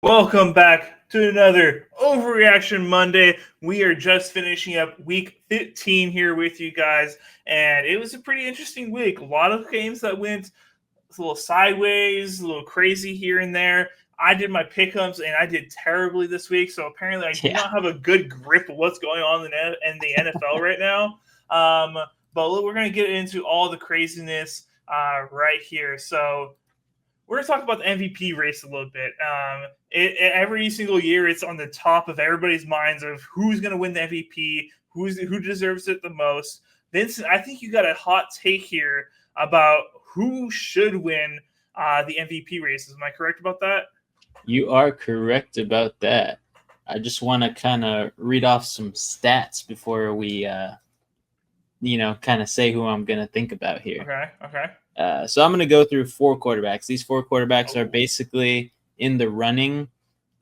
Welcome back to another Overreaction Monday. We are just finishing up week 15 here with you guys, and it was a pretty interesting week. A lot of games that went a little sideways, a little crazy here and there. I did my pick'ems, and I did terribly this week, so apparently I do not have a good grip of what's going on in the NFL right now. But we're going to get into all the craziness right here. So we're going to talk about the MVP race a little bit. Every single year, it's on the top of everybody's minds of who's going to win the MVP, who deserves it the most. Vincent, I think you got a hot take here about who should win the MVP races. Am I correct about that? You are correct about that. I just want to kind of read off some stats before we, kind of say who I'm going to think about here. Okay. So I'm going to go through 4 quarterbacks. These 4 quarterbacks are basically in the running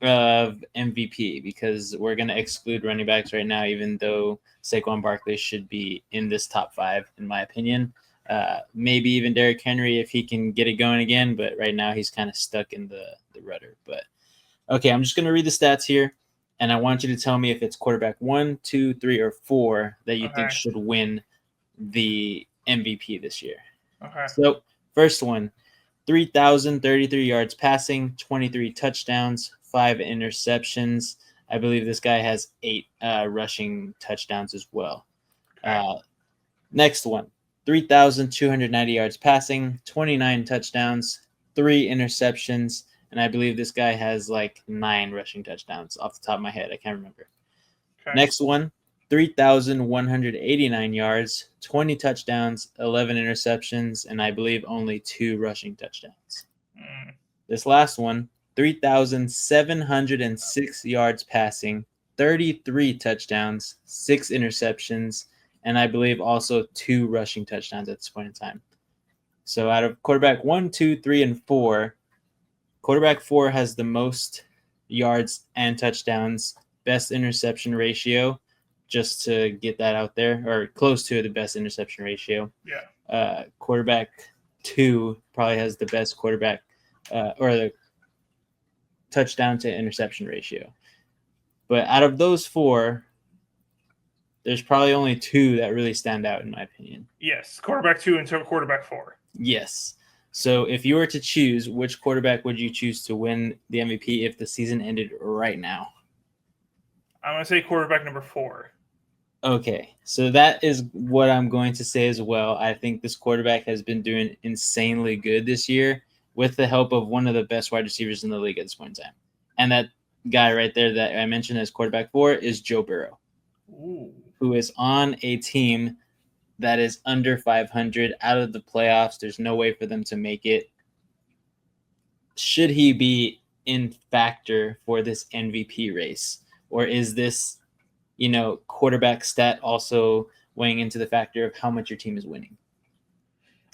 of MVP because we're going to exclude running backs right now, even though Saquon Barkley should be in this top 5, in my opinion. Maybe even Derrick Henry if he can get it going again, but right now he's kind of stuck in the rudder. But okay, I'm just going to read the stats here, and I want you to tell me if it's quarterback 1, 2, 3, or 4 that you think should win the MVP this year. Okay. So first one, 3,033 yards passing, 23 touchdowns, 5 interceptions. I believe this guy has 8 rushing touchdowns as well. Next one, 3,290 yards passing, 29 touchdowns, 3 interceptions, and I believe this guy has like 9 rushing touchdowns off the top of my head. I can't remember. Okay. Next one, 3,189 yards, 20 touchdowns, 11 interceptions, and I believe only 2 rushing touchdowns. This last one, 3,706 yards passing, 33 touchdowns, 6 interceptions, and I believe also 2 rushing touchdowns at this point in time. So out of quarterback 1, 2, 3, and 4, quarterback 4 has the most yards and touchdowns, best interception ratio, just to get that out there, or close to the best interception ratio. Yeah. Quarterback 2 probably has the best quarterback or the touchdown to interception ratio. But out of those 4, there's probably only 2 that really stand out, in my opinion. Yes, quarterback 2 and quarterback 4. Yes. So if you were to choose, which quarterback would you choose to win the MVP if the season ended right now? I'm going to say quarterback number 4. Okay, so that is what I'm going to say as well. I think this quarterback has been doing insanely good this year with the help of one of the best wide receivers in the league at this point in time. And that guy right there that I mentioned as quarterback 4 is Joe Burrow, who is on a team that is under 500, out of the playoffs. There's no way for them to make it. Should he be in factor for this MVP race? Or is this, quarterback stat also weighing into the factor of how much your team is winning?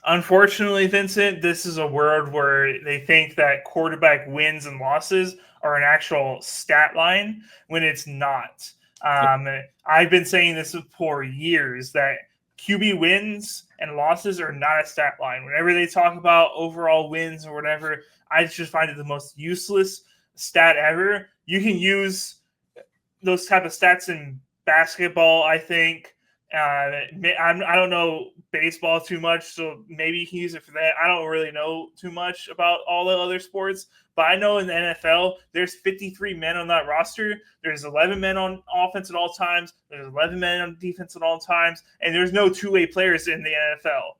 Unfortunately, Vincent, this is a world where they think that quarterback wins and losses are an actual stat line when it's not. I've been saying this for years that QB wins and losses are not a stat line. Whenever they talk about overall wins or whatever, I just find it the most useless stat ever. You can use those type of stats in basketball, I think. I don't know baseball too much, so maybe you can use it for that. I don't really know too much about all the other sports, but I know in the NFL, there's 53 men on that roster. There's 11 men on offense at all times. There's 11 men on defense at all times, and there's no two-way players in the NFL.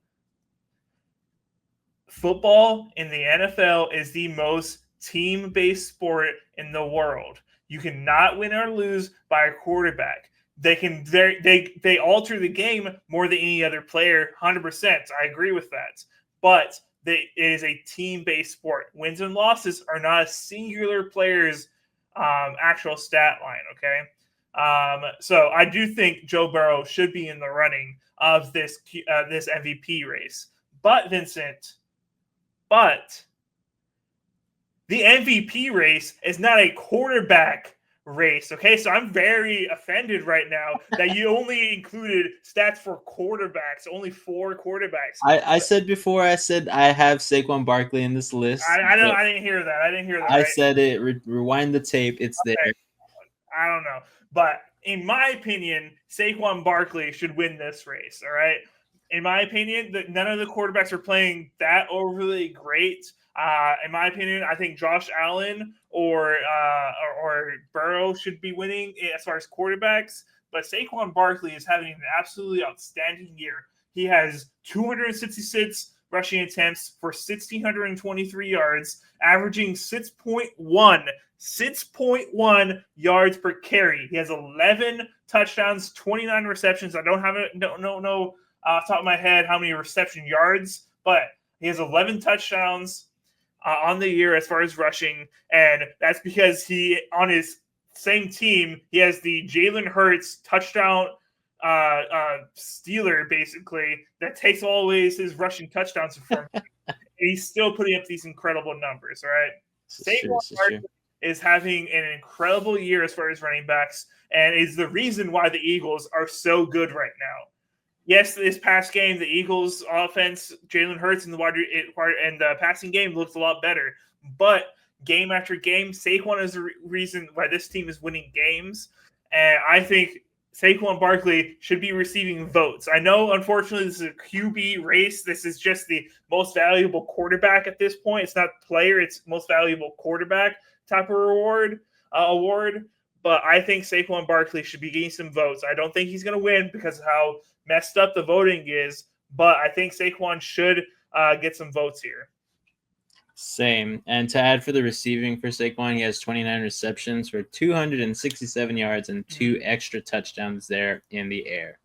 Football in the NFL is the most team-based sport in the world. You cannot win or lose by a quarterback. They alter the game more than any other player, 100%. I agree with that. But it is a team-based sport. Wins and losses are not a singular player's actual stat line, okay? So I do think Joe Burrow should be in the running of this MVP race. But, Vincent, the MVP race is not a quarterback race. Okay, so I'm very offended right now that you only included stats for quarterbacks, only 4 quarterbacks. I said before, I said I have Saquon Barkley in this list. I didn't hear that. I didn't hear that. I Right? said it. Rewind the tape. It's there. I don't know. But in my opinion, Saquon Barkley should win this race. All right. In my opinion, that none of the quarterbacks are playing that overly great. In my opinion, I think Josh Allen or Burrow should be winning as far as quarterbacks. But Saquon Barkley is having an absolutely outstanding year. He has 266 rushing attempts for 1,623 yards, averaging 6.1 yards per carry. He has 11 touchdowns, 29 receptions. I don't know off the top of my head how many reception yards, but he has 11 touchdowns on the year as far as rushing, and that's because he, on his same team, he has the Jalen Hurts touchdown stealer, basically, that takes always his rushing touchdowns from him. He's still putting up these incredible numbers, right? Saquon Barkley is having an incredible year as far as running backs, and is the reason why the Eagles are so good right now. Yes, this past game, the Eagles' offense, Jalen Hurts, and the passing game looked a lot better. But game after game, Saquon is the reason why this team is winning games. And I think Saquon Barkley should be receiving votes. I know, unfortunately, this is a QB race. This is just the most valuable quarterback at this point. It's not player, it's most valuable quarterback type of award. But I think Saquon Barkley should be getting some votes. I don't think he's going to win because of how messed up the voting is, but I think Saquon should get some votes here. Same. And to add for the receiving for Saquon, he has 29 receptions for 267 yards and 2 extra touchdowns there in the air.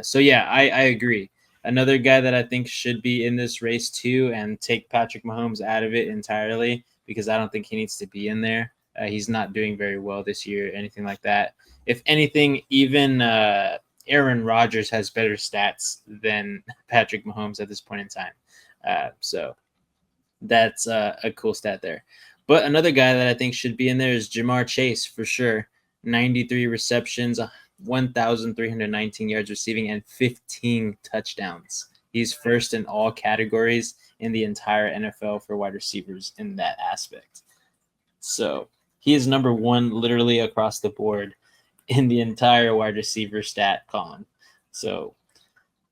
So, yeah, I agree. Another guy that I think should be in this race too, and take Patrick Mahomes out of it entirely, because I don't think he needs to be in there. He's not doing very well this year, anything like that. If anything, even Aaron Rodgers has better stats than Patrick Mahomes at this point in time. So that's a cool stat there. But another guy that I think should be in there is Jamar Chase for sure. 93 receptions, 1,319 yards receiving, and 15 touchdowns. He's first in all categories in the entire NFL for wide receivers in that aspect. So he is number one literally across the board in the entire wide receiver stat column. So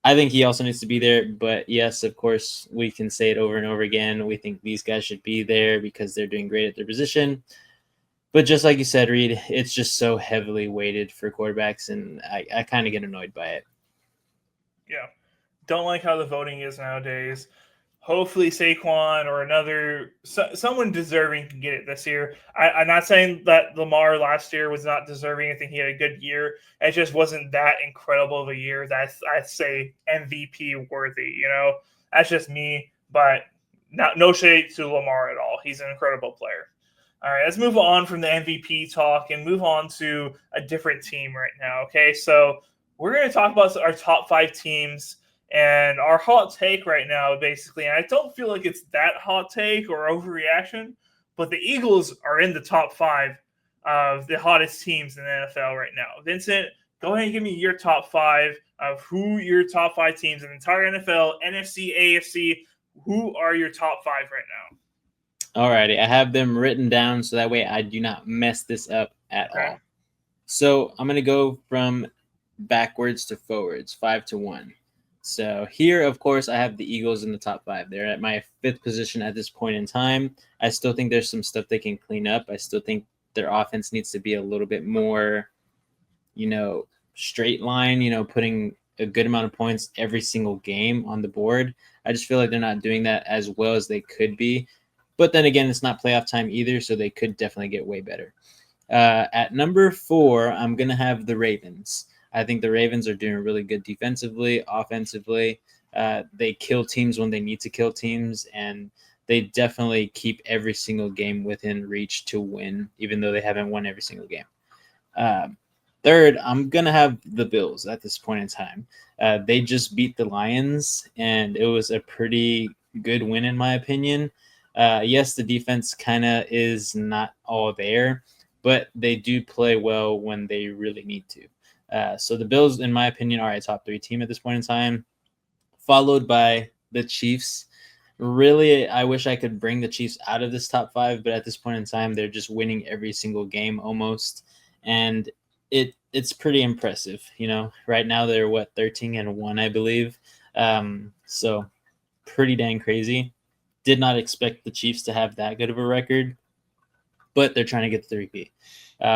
I think he also needs to be there. But yes, of course, we can say it over and over again. We think these guys should be there because they're doing great at their position. But just like you said, Reed, it's just so heavily weighted for quarterbacks, and I kind of get annoyed by it. Yeah. Don't like how the voting is nowadays. Hopefully Saquon or someone deserving can get it this year. I'm not saying that Lamar last year was not deserving. I think he had a good year. It just wasn't that incredible of a year that I'd say MVP worthy. You know, that's just me. But no shade to Lamar at all. He's an incredible player. All right, let's move on from the MVP talk and move on to a different team right now. Okay, so we're going to talk about our top 5 teams. And our hot take right now, basically, and I don't feel like it's that hot take or overreaction, but the Eagles are in the top 5 of the hottest teams in the NFL right now. Vincent, go ahead and give me your top 5 of who your top 5 teams in the entire NFL, NFC, AFC. Who are your top 5 right now? All righty. I have them written down so that way I do not mess this up at all. So I'm going to go from backwards to forwards, 5 to 1. So here, of course, I have the Eagles in the top 5. They're at my 5th position at this point in time. I still think there's some stuff they can clean up. I still think their offense needs to be a little bit more, straight line, putting a good amount of points every single game on the board. I just feel like they're not doing that as well as they could be. But then again, it's not playoff time either, so they could definitely get way better. At number 4, I'm going to have the Ravens. I think the Ravens are doing really good defensively, offensively. They kill teams when they need to kill teams, and they definitely keep every single game within reach to win, even though they haven't won every single game. Third, I'm going to have the Bills at this point in time. They just beat the Lions, and it was a pretty good win in my opinion. Yes, the defense kind of is not all there, but they do play well when they really need to. So the Bills, in my opinion, are a top 3 team at this point in time, followed by the Chiefs. Really, I wish I could bring the Chiefs out of this top 5, but at this point in time, they're just winning every single game almost, and it's pretty impressive. Right now they're 13-1, I believe. So pretty dang crazy. Did not expect the Chiefs to have that good of a record, but they're trying to get the 3P.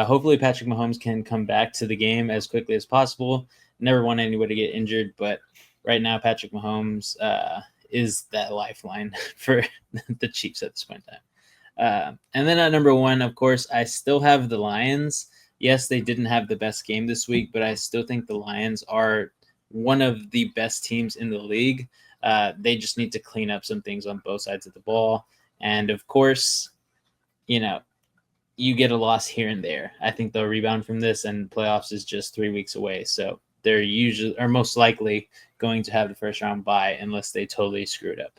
Hopefully Patrick Mahomes can come back to the game as quickly as possible. Never want anybody to get injured, but right now Patrick Mahomes is that lifeline for the Chiefs at this point in time. And then at number 1, of course, I still have the Lions. Yes, they didn't have the best game this week, but I still think the Lions are one of the best teams in the league. They just need to clean up some things on both sides of the ball. And of course, you get a loss here and there. I think they'll rebound from this, and playoffs is just 3 weeks away. So they're most likely going to have the first round bye unless they totally screw it up.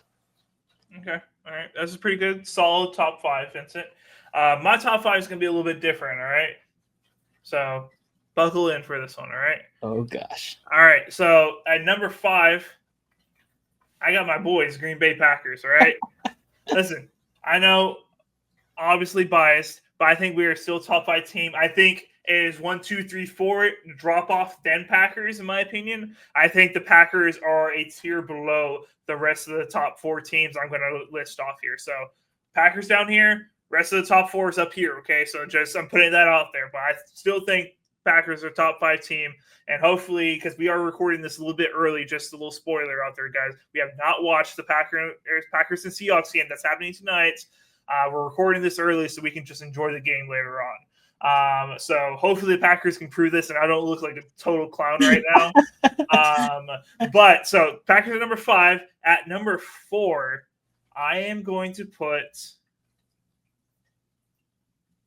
Okay. All right. That's a pretty good, solid top 5, Vincent. My top 5 is going to be a little bit different. All right. So buckle in for this one. All right. Oh, gosh. All right. So at number 5, I got my boys, Green Bay Packers. All right. Listen, I know, obviously biased, but I think we are still a top 5 team. I think it is 1, 2, 3, 4 drop off, then Packers, in my opinion. I think the Packers are a tier below the rest of the top 4 teams I'm going to list off here. So Packers down here, rest of the top 4 is up here. Okay, so I'm putting that out there, but I still think Packers are top 5 team, and hopefully, because we are recording this a little bit early, just a little spoiler out there, guys. We have not watched the Packers and Seahawks game that's happening tonight. We're recording this early so we can just enjoy the game later on. So hopefully the Packers can prove this, and I don't look like a total clown right now. But so Packers are number 5. At number 4, I am going to put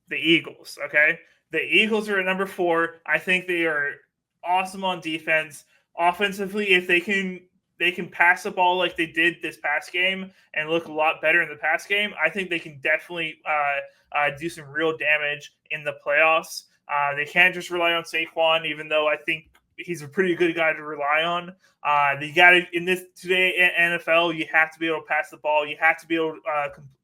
the Eagles. Okay, the Eagles are at number 4. I think they are awesome on defense. Offensively, if they can pass the ball like they did this past game and look a lot better in the past game, I think they can definitely do some real damage in the playoffs. They can't just rely on Saquon, even though I think he's a pretty good guy to rely on. You got to, in this today NFL, you have to be able to pass the ball. You have to be able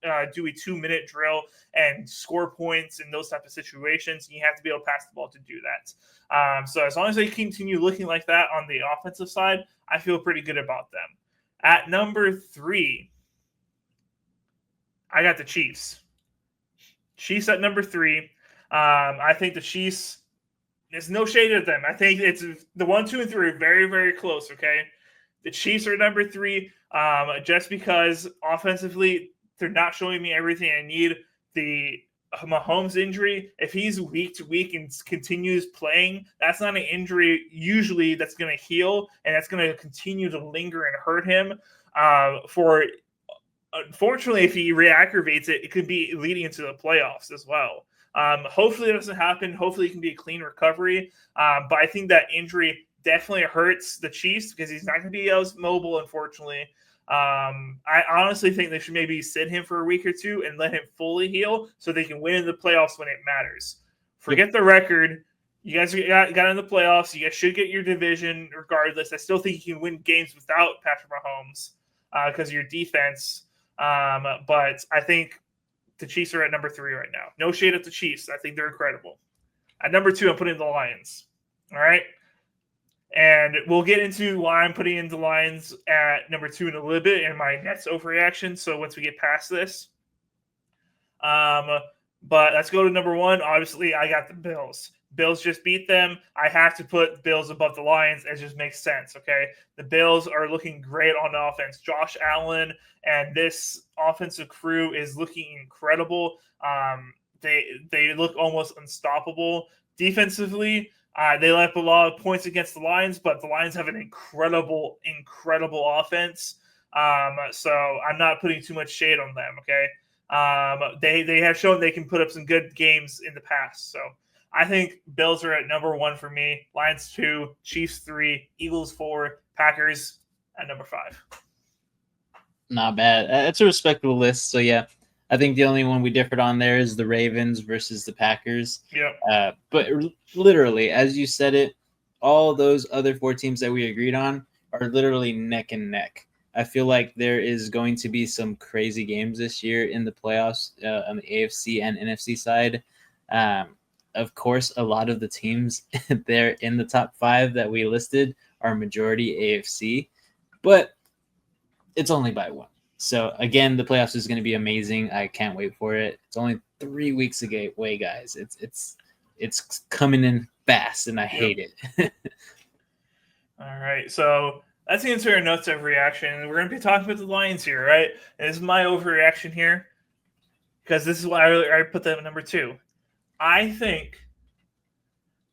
to do a 2-minute drill and score points in those type of situations. And you have to be able to pass the ball to do that. So as long as they continue looking like that on the offensive side, I feel pretty good about them. At number 3, I got the Chiefs. Chiefs at number 3. I think the Chiefs, there's no shade at them. I think it's the 1, 2, and 3 are very, very close, okay? The Chiefs are number 3 just because offensively they're not showing me everything I need. The Mahomes injury, if he's week to week and continues playing, that's not an injury usually that's going to heal, and that's going to continue to linger and hurt him. Unfortunately, if he re-aggravates it, it could be leading into the playoffs as well. Hopefully it doesn't happen. Hopefully it can be a clean recovery. But I think that injury definitely hurts the Chiefs because he's not going to be as mobile, unfortunately. I honestly think they should maybe sit him for a week or 2 and let him fully heal so they can win in the playoffs when it matters. Forget the record. You guys got in the playoffs. You guys should get your division regardless. I still think you can win games without Patrick Mahomes because of your defense. But I think the Chiefs are at number 3 right now. No shade at the Chiefs. I think they're incredible. At number 2, I'm putting the Lions. All right. And we'll get into why I'm putting in the Lions at number 2 in a little bit and my Nets overreaction. So once we get past this. But let's go to number 1. Obviously, I got the Bills. Bills just beat them. I have to put Bills above the Lions. It just makes sense, okay? The Bills are looking great on offense. Josh Allen and this offensive crew is looking incredible. They look almost unstoppable. Defensively, they let up a lot of points against the Lions, but the Lions have an incredible offense. So I'm not putting too much shade on them, okay? They have shown they can put up some good games in the past, so I think Bills are at number 1 for me. Lions 2, Chiefs 3, Eagles 4, Packers at number 5. Not bad. It's a respectable list. So yeah, I think the only one we differed on there is the Ravens versus the Packers. Yep. But literally, as you said it, all those other 4 teams that we agreed on are literally neck and neck. I feel like there is going to be some crazy games this year in the playoffs on the AFC and NFC side. Of course, a lot of the teams there in the top 5 that we listed are majority AFC, but it's only by 1. So again, the playoffs is going to be amazing. I can't wait for it. It's only 3 weeks away, guys. It's coming in fast, and I hate it. All right, so that's the answer our notes of reaction. We're going to be talking about the Lions here, right? And this is my overreaction here because this is why I put them at number 2. I think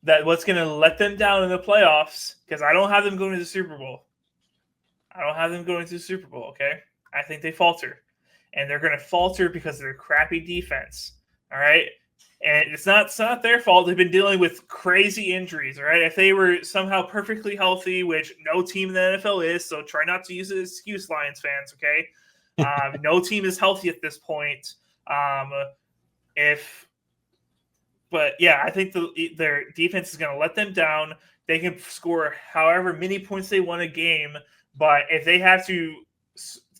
that what's going to let them down in the playoffs, because I don't have them going to the Super Bowl. Okay? I think they falter. And they're going to falter because of their crappy defense. All right? And it's not their fault. They've been dealing with crazy injuries, all right? If they were somehow perfectly healthy, which no team in the NFL is, so try not to use it as an excuse, Lions fans, okay? No team is healthy at this point. But yeah, I think their defense is going to let them down. They can score however many points they want a game, but if they have to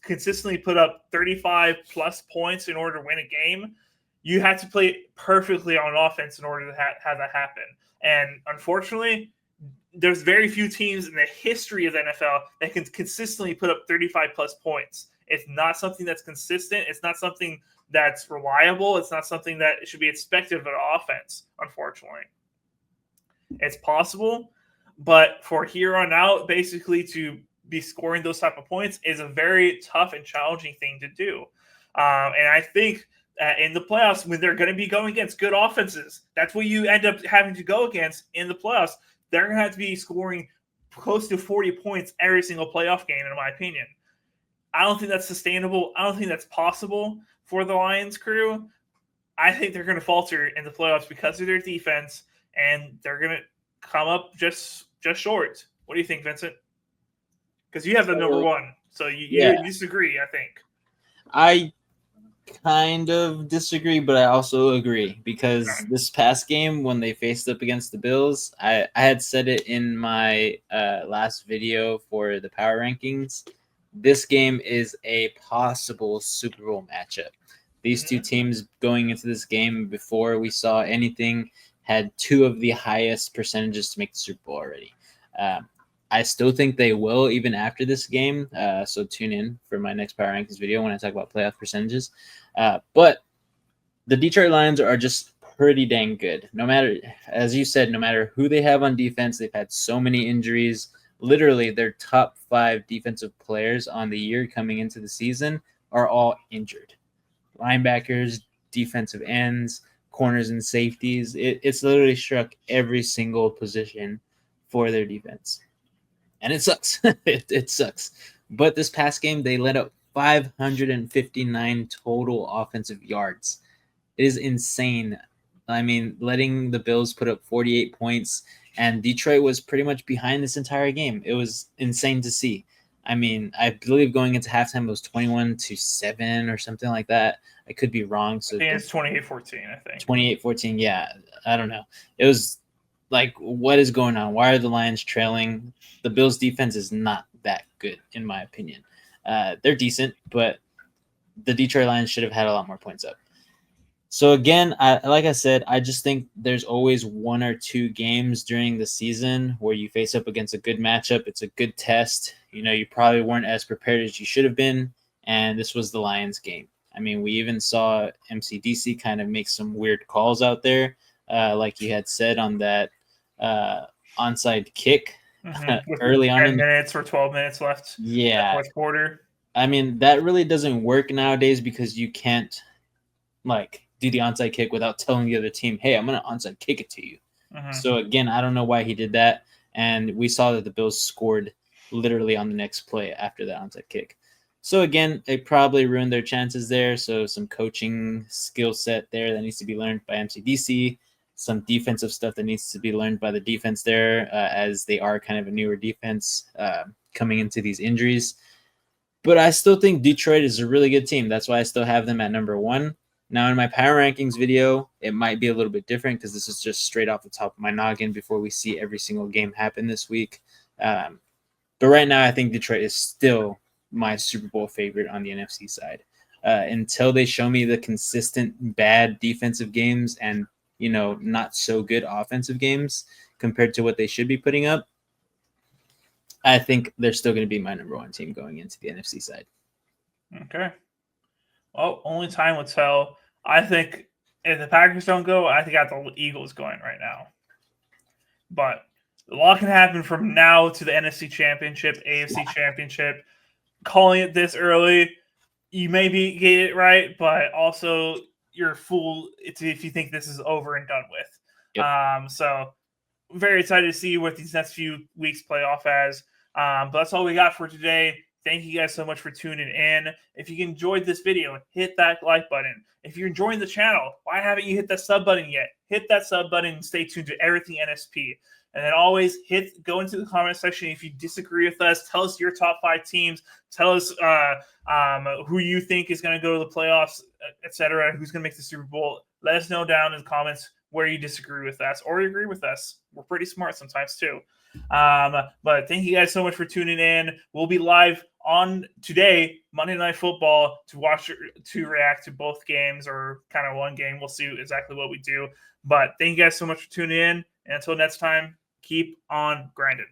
consistently put up 35 plus points in order to win a game, you have to play perfectly on offense in order to have that happen. And unfortunately, there's very few teams in the history of the NFL that can consistently put up 35 plus points. It's not something that's consistent. It's not something that's reliable. It's not something that should be expected of an offense, unfortunately. It's possible, but for here on out, basically to be scoring those type of points is a very tough and challenging thing to do. And I think in the playoffs, when they're going to be going against good offenses, that's what you end up having to go against in the playoffs. They're going to have to be scoring close to 40 points every single playoff game, in my opinion. I don't think that's sustainable. I don't think that's possible for the Lions crew. I think they're going to falter in the playoffs because of their defense, and they're going to come up just short. What do you think, Vincent? Because you have the number 1, so you disagree, I think. I kind of disagree, but I also agree because this past game when they faced up against the Bills, I had said it in my last video for the power rankings. This game is a possible Super Bowl matchup. These 2 teams going into this game before we saw anything had 2 of the highest percentages to make the Super Bowl already. I still think they will even after this game. So tune in for my next power rankings video when I talk about playoff percentages. But the Detroit Lions are just pretty dang good. No matter, as you said, no matter who they have on defense, they've had so many injuries. Literally, their top 5 defensive players on the year coming into the season are all injured. Linebackers, defensive ends, corners, and safeties. It's literally struck every single position for their defense. And it sucks. It sucks. But this past game, they let up 559 total offensive yards. It is insane. I mean, letting the Bills put up 48 points, and Detroit was pretty much behind this entire game. It was insane to see. I mean, I believe going into halftime it was 21-7 or something like that. I could be wrong. So I think it's 28-14, I think. 28-14, yeah. I don't know. It was like, what is going on? Why are the Lions trailing? The Bills' defense is not that good, in my opinion. They're decent, but the Detroit Lions should have had a lot more points up. So again, like I said, I just think there's always 1 or 2 games during the season where you face up against a good matchup. It's a good test. You know, you probably weren't as prepared as you should have been, and this was the Lions game. I mean, we even saw MCDC kind of make some weird calls out there, like you had said on that onside kick early on. 10 minutes or 12 minutes left. Yeah. Fourth quarter. I mean, that really doesn't work nowadays because you can't, do the onside kick without telling the other team, hey, I'm going to onside kick it to you. So, again, I don't know why he did that. And we saw that the Bills scored literally on the next play after that onside kick. So, again, it probably ruined their chances there. So, some coaching skill set there that needs to be learned by MCDC. Some defensive stuff that needs to be learned by the defense there as they are kind of a newer defense coming into these injuries. But I still think Detroit is a really good team. That's why I still have them at number 1. Now, in my power rankings video, it might be a little bit different because this is just straight off the top of my noggin before we see every single game happen this week. But right now, I think Detroit is still my Super Bowl favorite on the NFC side. Until they show me the consistent bad defensive games and, not so good offensive games compared to what they should be putting up, I think they're still going to be my number 1 team going into the NFC side. Okay. Well, only time will tell. I think if the Packers don't go, I think I got the Eagles going right now. But a lot can happen from now to the NFC Championship, AFC Championship. Calling it this early, you maybe get it right, but also you're a fool if you think this is over and done with. Yep. So very excited to see what these next few weeks play off as. But that's all we got for today. Thank you guys so much for tuning in. If you enjoyed this video, hit that like button. If you're enjoying the channel, why haven't you hit that sub button yet? Hit that sub button and stay tuned to everything NSP. And then always go into the comment section if you disagree with us. Tell us your top 5 teams. Tell us who you think is going to go to the playoffs, etc. Who's going to make the Super Bowl. Let us know down in the comments where you disagree with us or you agree with us. We're pretty smart sometimes too. But thank you guys so much for tuning in. We'll be live on today, Monday Night Football, to react to both games or kind of one game. We'll see exactly what we do. But thank you guys so much for tuning in. And until next time, keep on grinding.